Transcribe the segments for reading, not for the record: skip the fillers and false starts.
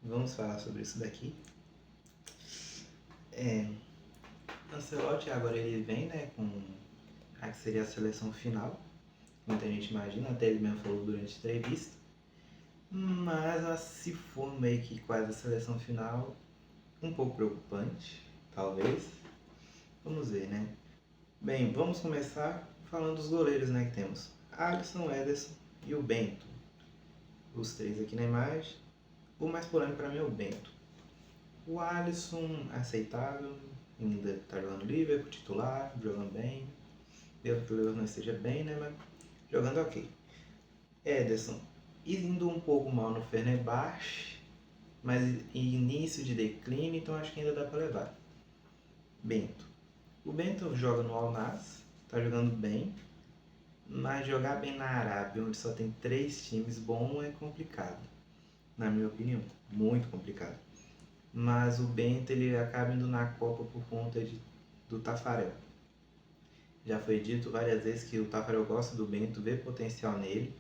Vamos falar sobre isso daqui. Ancelotti agora ele vem, né, com a que seria a seleção final. Muita gente imagina, até ele mesmo falou durante a entrevista. Mas se for meio que quase a seleção final, um pouco preocupante, talvez. Vamos ver, né? Bem, vamos começar falando dos goleiros, né, que temos Alisson, Ederson e o Bento. Os três aqui na imagem. O mais polêmico para mim é o Bento. O Alisson, aceitável, ainda está jogando Liverpool, titular, jogando bem. Mesmo que o Liverpool não esteja bem, né, mas jogando ok. Ederson, indo um pouco mal no Fenerbahçe, mas início de declínio, então acho que ainda dá para levar. Bento. O Bento joga no Al-Nassr, está jogando bem, mas jogar bem na Arábia, onde só tem 3 times bons, é complicado. Na minha opinião, muito complicado. Mas o Bento ele acaba indo na Copa por conta do Taffarel. Já foi dito várias vezes que o Taffarel gosta do Bento, vê potencial nele,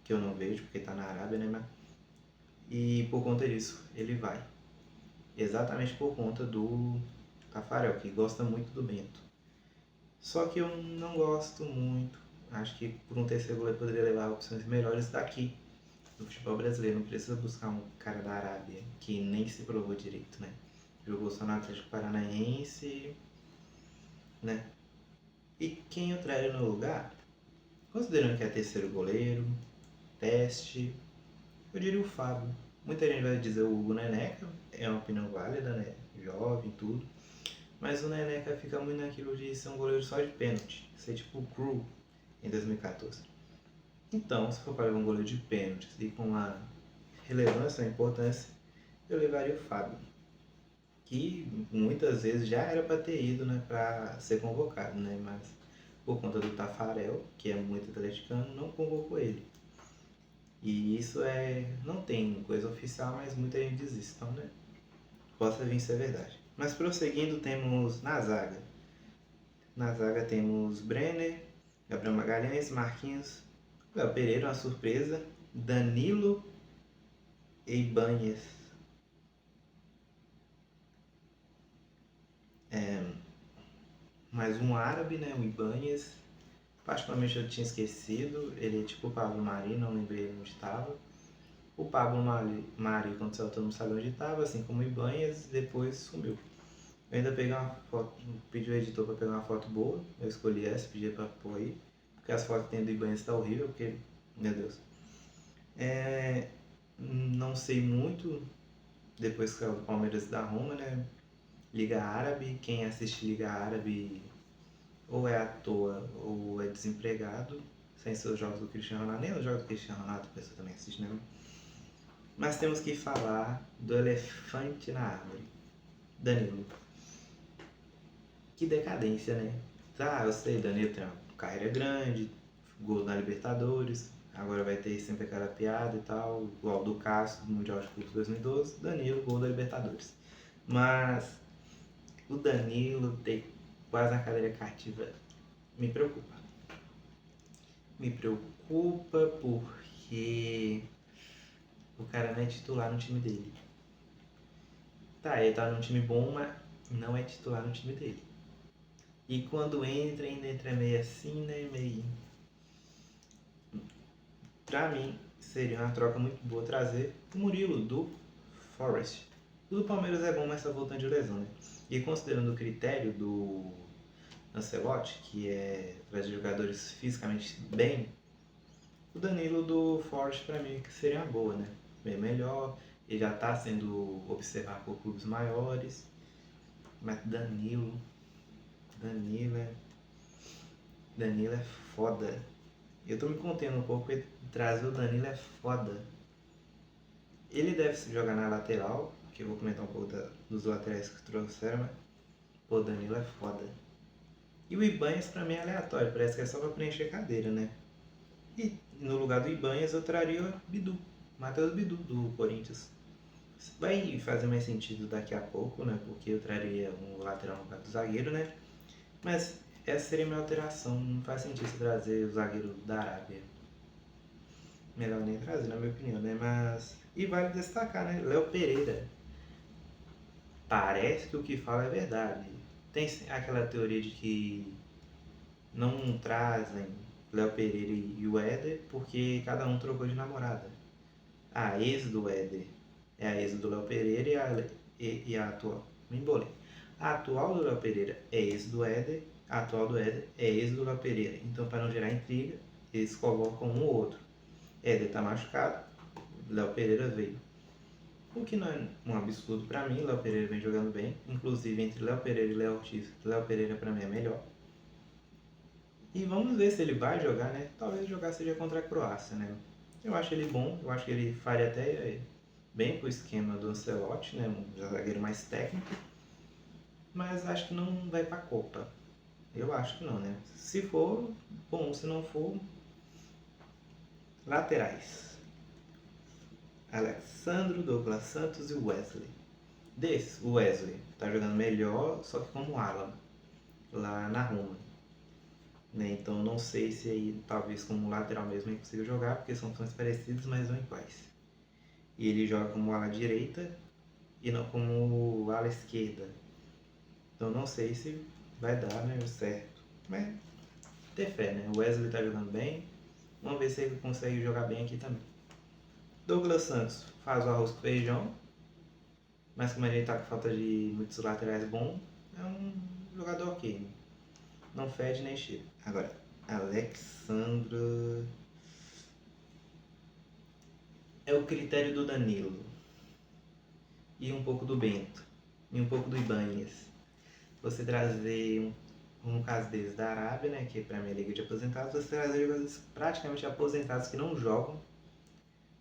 que eu não vejo porque está na Arábia, né? E por conta disso, ele vai. Exatamente por conta do Taffarel, que gosta muito do Bento. Só que eu não gosto muito. Acho que por um terceiro goleiro poderia levar opções melhores daqui, do futebol brasileiro. Não precisa buscar um cara da Arábia, que nem se provou direito, né? Jogou só no Atlético Paranaense, né? E quem eu traria no lugar? Considerando que é terceiro goleiro, teste, eu diria o Fábio. Muita gente vai dizer o Hugo Neneca, é uma opinião válida, né? Jovem, tudo. Mas o Neneca fica muito naquilo de ser um goleiro só de pênalti, ser tipo o Crew em 2014. Então, se for para levar um goleiro de pênaltis e com uma relevância, uma importância, eu levaria o Fábio, que muitas vezes já era para ter ido, né, para ser convocado, né, mas por conta do Taffarel, que é muito atleticano, não convocou ele. E isso não tem coisa oficial, mas muita gente diz isso, então, né, possa vir ser verdade. Mas prosseguindo, temos na zaga. Na zaga temos Brenner, Gabriel Magalhães, Marquinhos, Léo Pereira, uma surpresa, Danilo e Ibanez. Mais um árabe, né, o Ibanez. Particularmente eu tinha esquecido, ele é tipo o Pablo Mari, não lembrei onde estava. O Pablo Mari, quando saiu, todo mundo sabia onde estava, assim como o Ibanez, depois sumiu. Eu ainda peguei uma foto, pedi o editor para pegar uma foto boa, eu escolhi essa, pedi para pôr aí, porque as fotos que tem do Ibanez tá horrível, porque, meu Deus. Não sei muito, depois que é o Palmeiras da Roma, né? Liga Árabe, quem assiste Liga Árabe ou é à toa ou é desempregado, sem ser os jogos do Cristiano Ronaldo, nem os jogos do Cristiano Ronaldo a pessoa também assiste, né? Mas temos que falar do elefante na árvore, Danilo. Que decadência, né? Tá, eu sei, Danilo tem uma carreira grande, gol na Libertadores, agora vai ter sempre aquela piada e tal, igual do Cássio, do Mundial de Clubes 2012, Danilo, gol da Libertadores. Mas o Danilo ter quase a cadeira cativa me preocupa. Me preocupa porque o cara não é titular no time dele. Tá, ele tá num time bom, mas não é titular no time dele. E quando entra, ainda entra meio assim, né? Meio. Pra mim, seria uma troca muito boa trazer o Murilo do Forest. O do Palmeiras é bom, mas tá voltando de lesão, né? E considerando o critério do Ancelotti, que é trazer jogadores fisicamente bem, o Danilo do Forest pra mim que seria uma boa, né? Bem melhor, ele já tá sendo observado por clubes maiores, mas Danilo é, Danilo é foda. Eu tô me contendo um pouco porque trazer o Danilo é foda. Ele deve se jogar na lateral, que eu vou comentar um pouco dos laterais que trouxeram, mas pô, o Danilo é foda. E o Ibanez pra mim é aleatório, parece que é só pra preencher cadeira, né? E no lugar do Ibanez eu traria o Bidu, Matheus Bidu, do Corinthians. Vai fazer mais sentido daqui a pouco, né? Porque eu traria um lateral no lugar do zagueiro, né? Mas essa seria a minha alteração, não faz sentido trazer o zagueiro da Arábia. melhor nem trazer, na minha opinião, né? Mas. E vale destacar, né? Léo Pereira. Parece que o que fala é verdade. Tem aquela teoria de que não trazem Léo Pereira e o Éder porque cada um trocou de namorada. A ex do Éder é a ex do Léo Pereira e a atual. Me embolei. A atual do Léo Pereira é ex do Éder, a atual do Éder é ex do Léo Pereira. Então, para não gerar intriga, eles colocam um ou outro. Éder tá machucado, Léo Pereira veio. O que não é um absurdo para mim, Léo Pereira vem jogando bem. Inclusive, entre Léo Pereira e Léo Ortiz, Léo Pereira para mim é melhor. E vamos ver se ele vai jogar, né? Talvez jogar seja contra a Croácia, né? Eu acho ele bom, eu acho que ele faria até bem com o esquema do Ancelotti, né? Um zagueiro mais técnico. Mas acho que não vai pra Copa. Eu acho que não, né? Se for, bom. Se não for, laterais. Alexandro, Douglas Santos e Wesley. Desses, o Wesley tá jogando melhor, só que como Alan, lá na Roma. Né? Então não sei se aí, talvez como lateral mesmo, ele consiga jogar, porque são funções parecidas, mas não iguais. E ele joga como ala direita e não como ala esquerda. Então não sei se vai dar, né, certo. Mas ter fé, né? O Wesley tá jogando bem. Vamos ver se ele consegue jogar bem aqui também. Douglas Santos faz o arroz com feijão, mas como ele tá com falta de muitos laterais bons, é um jogador ok. Né? Não fede nem cheira. Agora, Alexandro. É o critério do Danilo. E um pouco do Bento. E um pouco do Ibanez. Você trazer um caso deles da Arábia, né, que é para a minha liga de aposentados, você trazer jogadores praticamente aposentados que não jogam.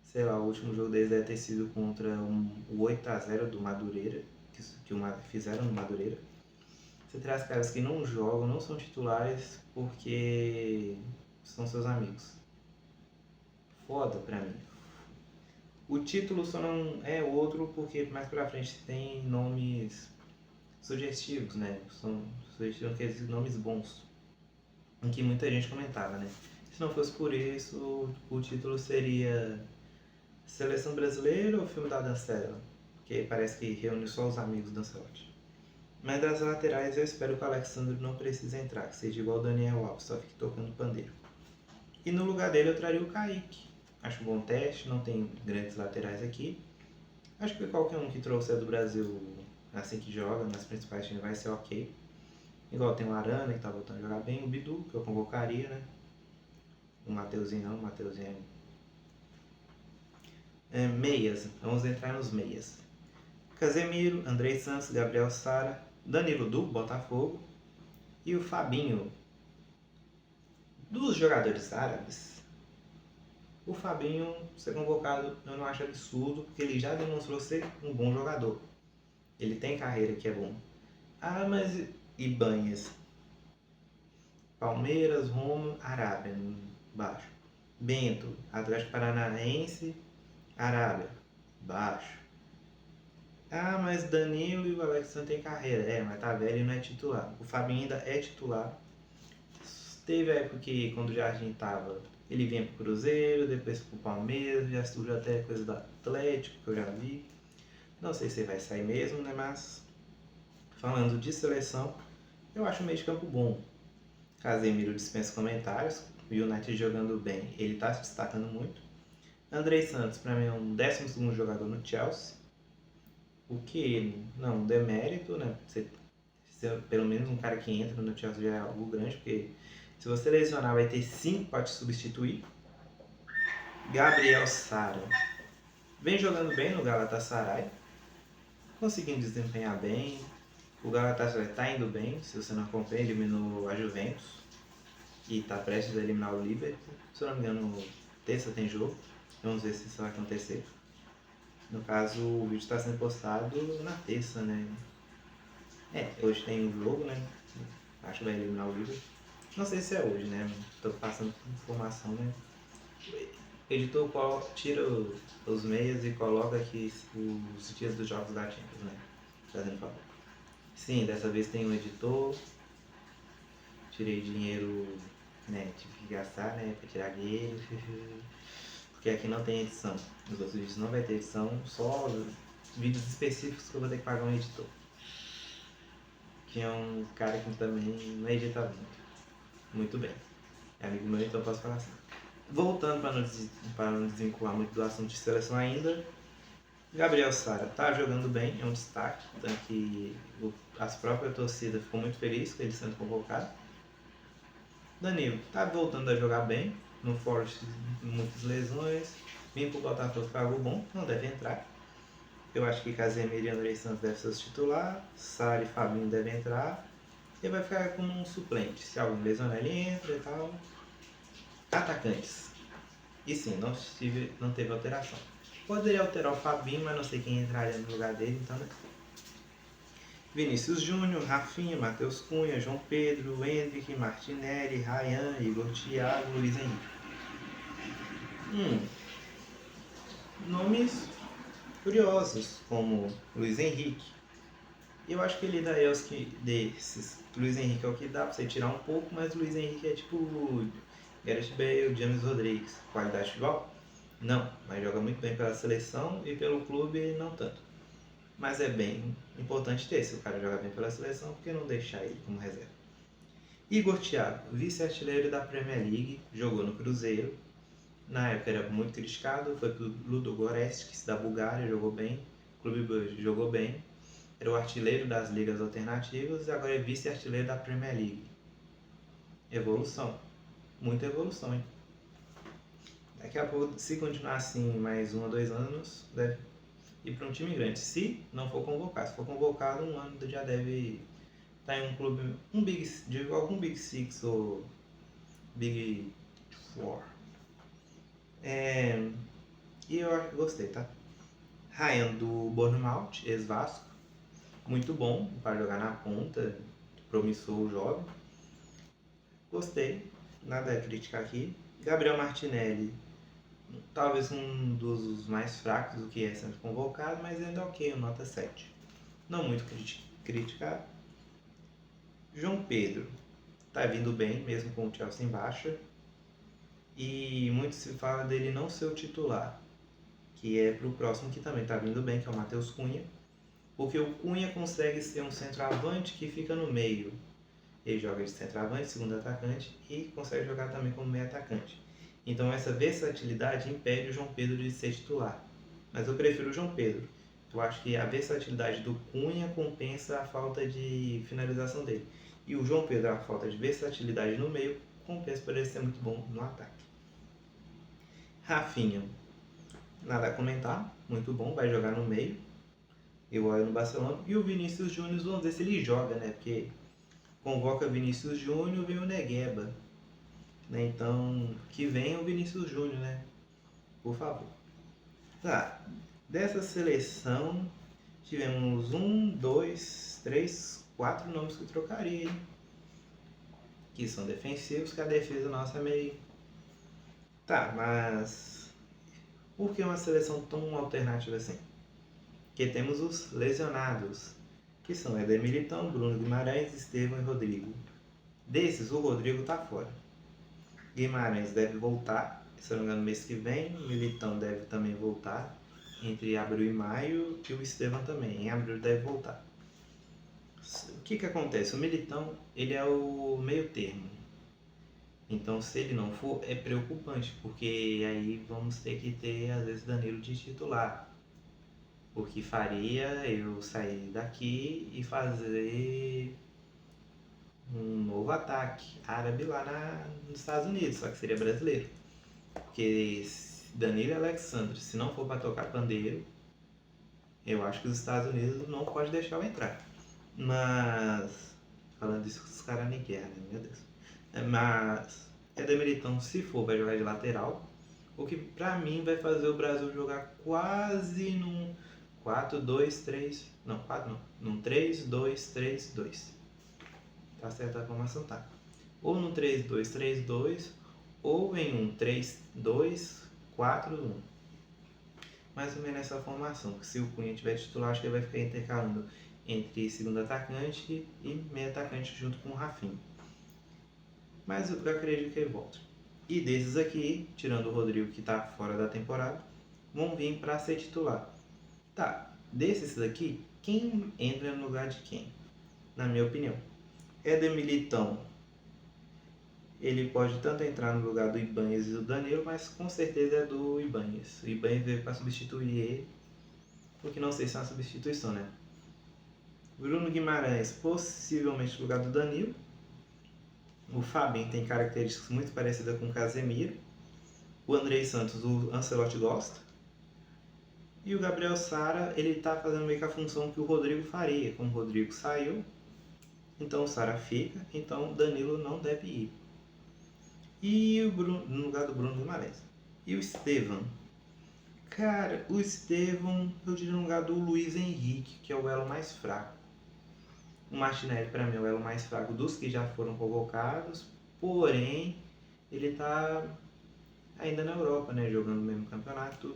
Sei lá, o último jogo deles deve ter sido contra o 8-0 do Madureira, que fizeram no Madureira. Você traz caras que não jogam, não são titulares, porque são seus amigos. Foda pra mim. O título só não é outro porque mais pra frente tem nomes sugestivos, né? São sugestivos, quer dizer, nomes bons. Em que muita gente comentava, né? Se não fosse por isso, o título seria Seleção Brasileira ou Filme da Dan Sandler? Que parece que reúne só os amigos da Ancelotti. Mas das laterais eu espero que o Alexandre não precise entrar, que seja igual o Daniel Alves, só fique tocando pandeiro. E no lugar dele eu traria o Kaique. Acho um bom teste, não tem grandes laterais aqui. Acho que qualquer um que trouxer do Brasil assim que joga, nas principais times vai ser ok. Igual tem o Arana que tá voltando a jogar bem, o Bidu, que eu convocaria, né? O Mateuzinho não, o Mateuzinho meias, vamos entrar nos meias. Casemiro, Andrei Santos, Gabriel Sara, Danilo do Botafogo e o Fabinho. Dos jogadores árabes, o Fabinho ser convocado eu não acho absurdo, porque ele já demonstrou ser um bom jogador. Ele tem carreira que é bom. Ah, mas Ibanez, Palmeiras, Roma, Arábia, baixo. Bento, Atlético Paranaense, Arábia, baixo. Ah, mas Danilo e o Alexandre têm carreira. Mas tá velho e não é titular. O Fabinho ainda é titular. Teve a época que quando o Jardim tava, ele vinha pro Cruzeiro, depois pro Palmeiras, já surgiu até coisa do Atlético, que eu já vi. Não sei se vai sair mesmo, né? Mas falando de seleção, eu acho o meio de campo bom. Casemiro dispensa comentários. O United jogando bem, ele tá se destacando muito. Andrei Santos, para mim, é um 12º jogador no Chelsea. O que não um demérito, né? Você ser pelo menos um cara que entra no Chelsea já é algo grande, porque se você lesionar vai ter 5 para te substituir. Gabriel Sara vem jogando bem no Galatasaray, conseguindo desempenhar bem. O Galatasaray está indo bem, se você não acompanha, eliminou a Juventus e está prestes a eliminar o Liverpool. Se eu não me engano, terça tem jogo, vamos ver se isso vai acontecer. No caso, o vídeo está sendo postado na terça, né? Hoje tem um jogo, né? Acho que vai eliminar o Liverpool. Não sei se é hoje, né? Tô passando informação, né? O editor tira os meias e coloca aqui os dias dos jogos da Champions, né? Fazendo favor. Sim, dessa vez tem um editor. Tirei dinheiro, né? Tive que gastar, né? Pra tirar game. porque aqui não tem edição. Nos outros vídeos não vai ter edição, só vídeos específicos que eu vou ter que pagar um editor. Que é um cara que também não edita muito bem. É amigo meu, então eu posso falar assim. Voltando para não desvincular muito do assunto de seleção ainda, Gabriel Sara tá jogando bem, é um destaque, tanto que as próprias torcidas ficou muito felizes com ele sendo convocado. Danilo tá voltando a jogar bem, no Forest muitas lesões, vim pro Botafogo ficar algo bom, não deve entrar. Eu acho que Casemiro e André Santos devem ser os titular, Sara e Fabinho devem entrar, e vai ficar como um suplente, se algum lesionar ele entra e tal. Atacantes. E sim, não teve alteração. Poderia alterar o Fabinho, mas não sei quem entraria no lugar dele, então, né? Vinícius Júnior, Rafinha, Matheus Cunha, João Pedro, Hendrick, Martinelli, Ryan, Igor Thiago, Luiz Henrique. Nomes curiosos, como Luiz Henrique. Eu acho que ele daí é os que desses. Luiz Henrique é o que dá pra você tirar um pouco, mas Luiz Henrique é tipo Gareth Bale, James Rodrigues. Qualidade de futebol? Não, mas joga muito bem pela seleção e pelo clube não tanto. Mas é bem importante ter se o cara joga bem pela seleção, porque não deixar ele como reserva. Igor Thiago, vice-artilheiro da Premier League, jogou no Cruzeiro. Na época era muito criticado, foi pro Ludogorets da Bulgária, jogou bem. Clube Brugge jogou bem. Era o artilheiro das ligas alternativas e agora é vice-artilheiro da Premier League. Evolução. Muita evolução, hein? Daqui a pouco, se continuar assim mais 1 ou 2 anos, deve ir para um time grande. Se não for convocado. Se for convocado, um ano já deve estar em um clube, algum Big Six ou Big Four. E eu gostei, tá? Ryan do Bournemouth, ex-Vasco. Muito bom para jogar na ponta, promissor o jovem. Gostei, nada a criticar aqui. Gabriel Martinelli, talvez um dos mais fracos do que é sempre convocado, mas ainda ok, nota 7. Não muito criticado. João Pedro, tá vindo bem, mesmo com o Chelsea em baixa. E muito se fala dele não ser o titular, que é pro próximo que também tá vindo bem, que é o Matheus Cunha. Porque o Cunha consegue ser um centroavante que fica no meio. Ele joga de centroavante, segundo atacante e consegue jogar também como meio atacante. Então essa versatilidade impede o João Pedro de ser titular. Mas eu prefiro o João Pedro. Eu acho que a versatilidade do Cunha compensa a falta de finalização dele. E o João Pedro, a falta de versatilidade no meio, compensa por ele ser muito bom no ataque. Rafinha, nada a comentar, muito bom, vai jogar no meio, igual no Barcelona. E o Vinícius Júnior, vamos ver se ele joga, né? Porque convoca Vinícius Júnior, vem o Negueba. Né? Então, que venha o Vinícius Júnior, né? Por favor. Tá, dessa seleção, tivemos 1, 2, 3, 4 nomes que eu trocaria, hein? Que são defensivos, que a defesa nossa é meio... Tá, mas por que uma seleção tão alternativa assim? Porque temos os lesionados, que são Éder Militão, Bruno Guimarães, Estevão e Rodrigo. Desses, o Rodrigo tá fora. Guimarães deve voltar, se não me engano, no mês que vem. Militão deve também voltar entre abril e maio, e o Estevão também, em abril deve voltar. O que acontece? O Militão, ele é o meio termo. Então, se ele não for, é preocupante, porque aí vamos ter que ter, às vezes, Danilo de titular. O que faria eu sair daqui e fazer um novo ataque árabe lá nos Estados Unidos, só que seria brasileiro. Porque Danilo e Alexandre, se não for para tocar pandeiro, eu acho que os Estados Unidos não pode deixar eu entrar. Mas, falando isso, os caras nem querem, né? Meu Deus. Mas, Éder Militão, se for, vai jogar de lateral. O que pra mim vai fazer o Brasil jogar quase num 4-2-3. Não, 4 não. Num 3-2-3-2. Tá certa a formação? Tá. Ou no 3-2-3-2, ou em um 3-2-4-1. Mais ou menos essa formação. Se o Cunha tiver titular, acho que ele vai ficar intercalando entre segundo atacante e meio atacante junto com o Rafinha. Mas eu acredito que ele volta. E desses aqui, tirando o Rodrigo que está fora da temporada, vão vir para ser titular. Tá, desses daqui, quem entra no lugar de quem? Na minha opinião. Éder Militão, ele pode tanto entrar no lugar do Ibanez e do Danilo, mas com certeza é do Ibanez. O Ibanez veio para substituir ele, porque não sei se é uma substituição, né? Bruno Guimarães, possivelmente no lugar do Danilo. O Fabinho tem características muito parecidas com o Casemiro. O Andrei Santos, o Ancelotti gosta. E o Gabriel Sara, ele tá fazendo meio que a função que o Rodrigo faria. Como o Rodrigo saiu, então o Sara fica, então o Danilo não deve ir. E o Bruno, no lugar do Bruno Guimarães. E o Estevão? Cara, o Estevão, eu diria no lugar do Luiz Henrique, que é o elo mais fraco. O Martinelli, para mim, é o elo mais fraco dos que já foram convocados, porém, ele tá ainda na Europa, né, jogando o mesmo campeonato.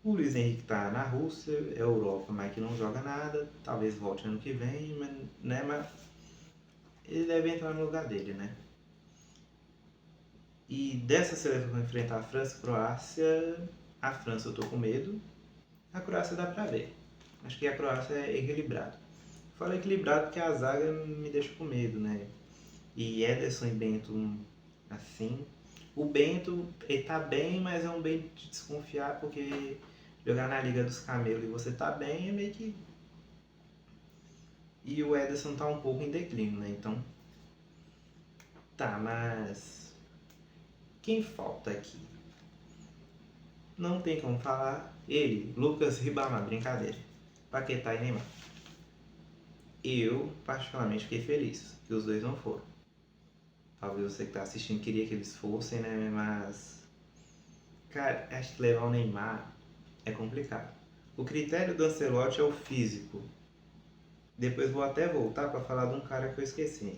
O Luiz Henrique tá na Rússia, é Europa, mas que não joga nada, talvez volte ano que vem, mas ele deve entrar no lugar dele, né? E dessa seleção que vai enfrentar a França e a Croácia, a França eu tô com medo, a Croácia dá pra ver. Acho que a Croácia é equilibrada. Falo equilibrado porque a zaga me deixa com medo, né? E Ederson e Bento, assim. O Bento, ele tá bem, mas é um bem de desconfiar, porque jogar na Liga dos Camelos e você tá bem é meio que. E o Ederson tá um pouco em declínio, né? Então. Tá, mas. Quem falta aqui? Não tem como falar. Ele, Lucas Ribamar, brincadeira. Paquetá e Neymar. Eu, particularmente, fiquei feliz que os dois não foram. Talvez você que tá assistindo queria que eles fossem, né? Mas. Cara, acho que levar o Neymar é complicado. O critério do Ancelotti é o físico. Depois vou até voltar para falar de um cara que eu esqueci.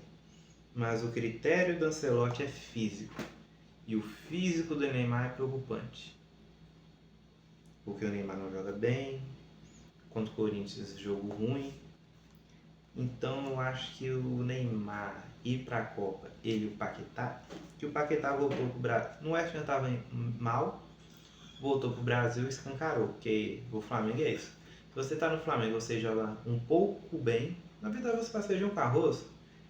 Mas o critério do Ancelotti é físico. E o físico do Neymar é preocupante. Porque o Neymar não joga bem. Contra o Corinthians, jogo ruim. Então eu acho que o Neymar ir para a Copa, ele e o Paquetá, que o Paquetá voltou pro Brasil. No West Ham estava mal, voltou pro Brasil e escancarou, porque o Flamengo é isso. Se você tá no Flamengo, você joga um pouco bem, na verdade você faz feijão com arroz,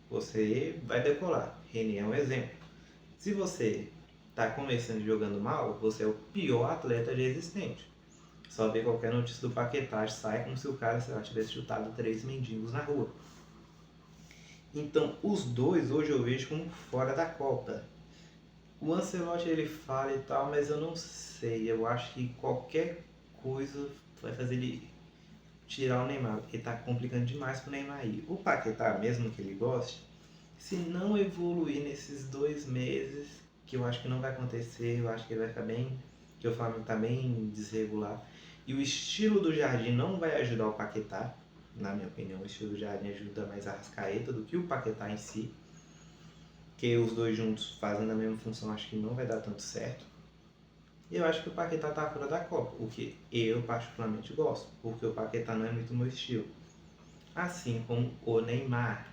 você vai decolar. René é um exemplo. Se você tá começando jogando mal, você é o pior atleta já existente. Só ver qualquer notícia do Paquetá, sai como se o cara, sei lá, tivesse chutado 3 mendigos na rua. Então, os dois hoje eu vejo como fora da Copa. O Ancelotti ele fala e tal, mas eu não sei. Eu acho que qualquer coisa vai fazer ele tirar o Neymar, porque tá complicando demais pro Neymar ir. O Paquetá, mesmo que ele goste, se não evoluir nesses 2 meses, que eu acho que não vai acontecer, eu acho que ele vai ficar bem, que o Flamengo tá bem desregular. E o estilo do Jardim não vai ajudar o Paquetá, na minha opinião. O estilo do Jardim ajuda mais a Arrascaeta do que o Paquetá em si. Que os dois juntos fazendo a mesma função, acho que não vai dar tanto certo. E eu acho que o Paquetá tá fora da Copa, o que eu particularmente gosto, porque o Paquetá não é muito meu estilo. Assim como o Neymar,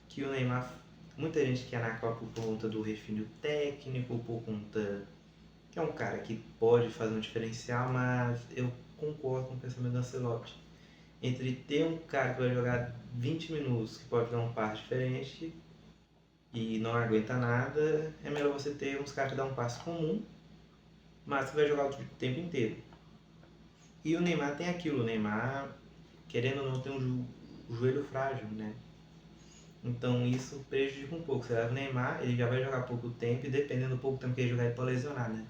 que o Neymar, muita gente quer na Copa por conta do refino técnico, por conta que é um cara que pode fazer um diferencial, mas eu concordo com o pensamento do Ancelotti. Entre ter um cara que vai jogar 20 minutos, que pode dar um passe diferente e não aguenta nada, é melhor você ter uns caras que dão um passe comum, mas que vai jogar o tempo inteiro. E o Neymar tem aquilo, o Neymar, querendo ou não, tem um joelho frágil, né? Então isso prejudica um pouco. Você leva o Neymar, ele já vai jogar pouco tempo e dependendo do pouco tempo que ele jogar, ele pode lesionar, né?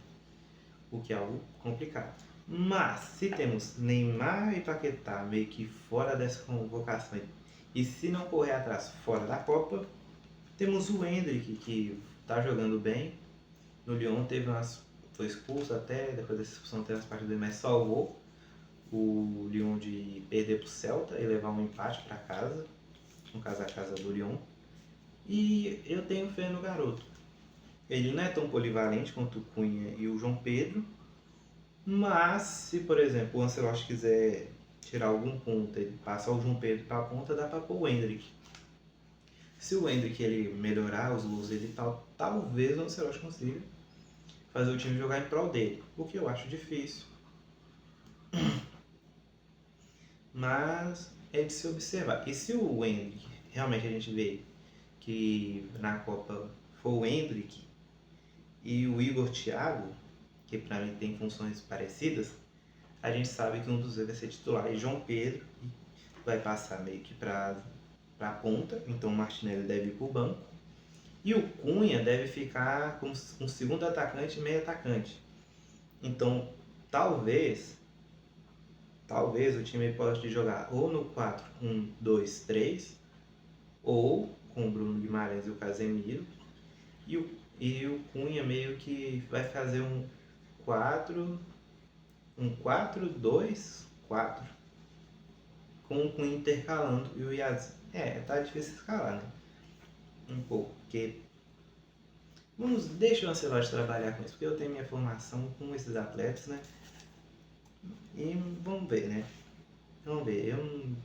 O que é algo complicado. Mas se temos Neymar e Paquetá meio que fora dessa convocação e se não correr atrás fora da Copa, temos o Endrick que tá jogando bem. No Lyon foi expulso até, depois dessa expulsão teve as partidas, mas salvou o Lyon de perder pro Celta e levar um empate para casa, no caso a casa do Lyon. E eu tenho fé no garoto. Ele não é tão polivalente quanto o Cunha e o João Pedro, mas se, por exemplo, o Ancelotti quiser tirar algum ponto, ele passa o João Pedro para a ponta, dá para pôr o Endrick. Se o Endrick ele melhorar os gols dele e tal, talvez o Ancelotti consiga fazer o time jogar em prol dele, o que eu acho difícil. Mas é de se observar. E se o Endrick, realmente a gente vê que na Copa foi o Endrick e o Igor Thiago, que para mim tem funções parecidas, a gente sabe que um dos dois vai ser titular. E João Pedro vai passar meio que para a ponta, então o Martinelli deve ir para o banco. E o Cunha deve ficar como um segundo atacante e meio atacante. Então, talvez o time pode jogar ou no 4-1-2-3 ou com o Bruno Guimarães e o Casemiro. E o Cunha meio que vai fazer um 4-2-4 com o Cunha intercalando e o Yasin. Tá difícil escalar, né? Um pouco, porque deixa o Ancelotti trabalhar com isso, porque eu tenho minha formação com esses atletas, né? E vamos ver, né? Vamos ver. Eu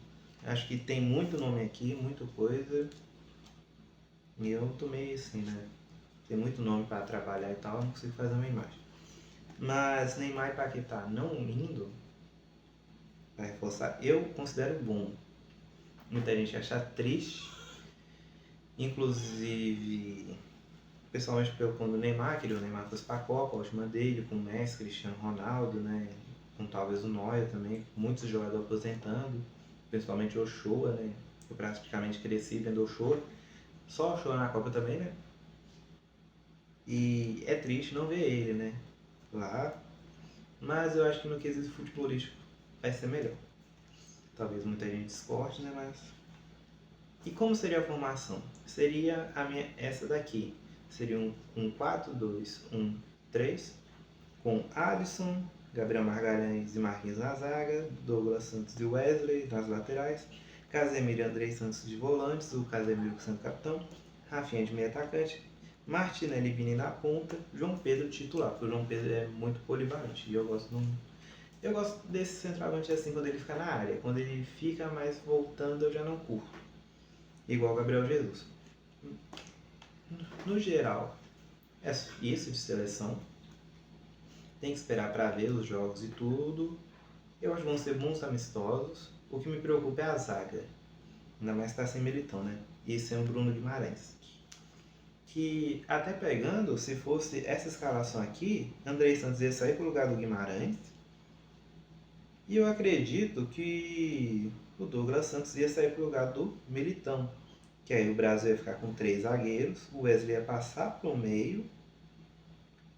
acho que tem muito nome aqui, muita coisa. E eu tô meio assim, né? Tem muito nome para trabalhar e tal, eu não consigo fazer uma imagem. Mas Neymar e Paquetá não indo para reforçar, eu considero bom. Muita gente acha triste. Inclusive, pessoalmente preocupando o Neymar, queria o Neymar fosse para a Copa, a última dele, com o Messi, Cristiano Ronaldo, né? Com talvez o Neuer também, muitos jogadores aposentando, principalmente o Ochoa, né? Eu praticamente cresci vendo o Ochoa, só o Ochoa na Copa também, né? E é triste não ver ele, né? Lá, mas eu acho que no quesito futebolístico vai ser melhor. Talvez muita gente discorde, né? Mas... E como seria a formação? Seria essa daqui. Seria um 4-2-1-3 com Alisson, Gabriel Magalhães e Marquinhos na zaga, Douglas Santos e Wesley nas laterais, Casemiro e Andrei Santos de volantes, o Casemiro sendo capitão, Rafinha de meio atacante, Martinelli e Vini na ponta, João Pedro titular, porque o João Pedro é muito polivalente e eu gosto desse centroavante assim quando ele fica na área. Quando ele fica mais voltando eu já não curto. Igual o Gabriel Jesus. No geral, é isso de seleção. Tem que esperar para ver os jogos e tudo. Eu acho que vão ser bons amistosos. O que me preocupa é a zaga. Ainda mais que está sem Militão, né? E sem o Bruno Guimarães. Que até pegando, se fosse essa escalação aqui, Andrei Santos ia sair para o lugar do Guimarães. E eu acredito que o Douglas Santos ia sair para o lugar do Militão. Que aí o Brasil ia ficar com 3 zagueiros, o Wesley ia passar para o meio,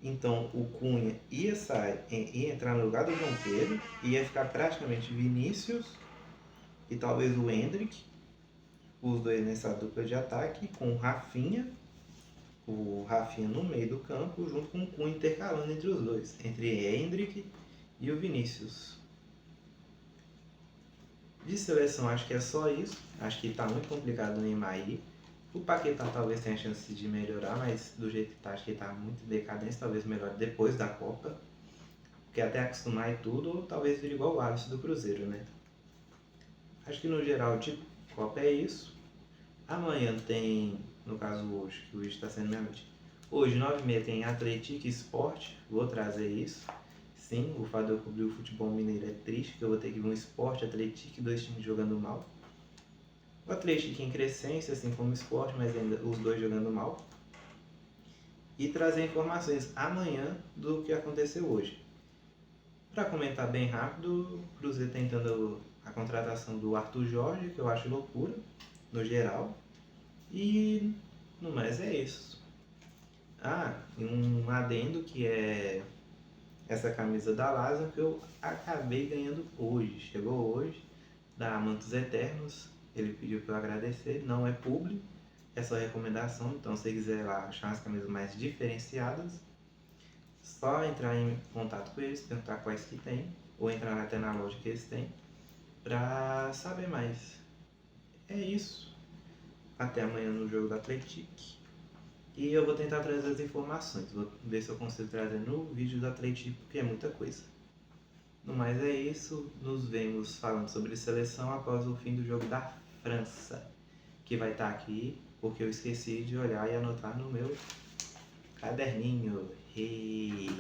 então o Cunha ia entrar no lugar do João Pedro, ia ficar praticamente Vinícius e talvez o Endrick, os dois nessa dupla de ataque, com o Rafinha no meio do campo, junto com o Cunha intercalando entre os dois, entre Endrick e o Vinícius. De seleção acho que é só isso. Acho que tá muito complicado o Neymar aí. O Paquetá talvez tenha chance de melhorar, mas do jeito que tá, acho que tá muito decadente, talvez melhore depois da Copa. Porque até acostumar e tudo, ou talvez vire igual o Alisson do Cruzeiro, né? Acho que no geral de Copa é isso. Amanhã tem, no caso hoje, que hoje está sendo meia-noite. Hoje, 9h30, tem Atlético Sport. Vou trazer isso. Sim, o fato de eu cobrir o futebol mineiro é triste, que eu vou ter que ver um Sport, Atlético e 2 times jogando mal. O Atlético em crescência, assim como o Sport, mas ainda os dois jogando mal. E trazer informações amanhã do que aconteceu hoje. Para comentar bem rápido, o Cruzeiro tentando a contratação do Arthur Jorge, que eu acho loucura, no geral. E no mais é isso. E um adendo que é essa camisa da Lázaro que eu acabei ganhando hoje. Chegou hoje, da Amantos Eternos. Ele pediu para eu agradecer, não é publi, é só recomendação. Então se você quiser lá achar as camisas mais diferenciadas, só entrar em contato com eles, perguntar quais que tem, ou entrar até na loja que eles têm, para saber mais. É isso. Até amanhã no jogo do Atlético. E eu vou tentar trazer as informações. Vou ver se eu consigo trazer no vídeo do Atlético, porque é muita coisa. No mais é isso. Nos vemos falando sobre seleção após o fim do jogo da França. Que vai estar aqui, porque eu esqueci de olhar e anotar no meu caderninho. Hey.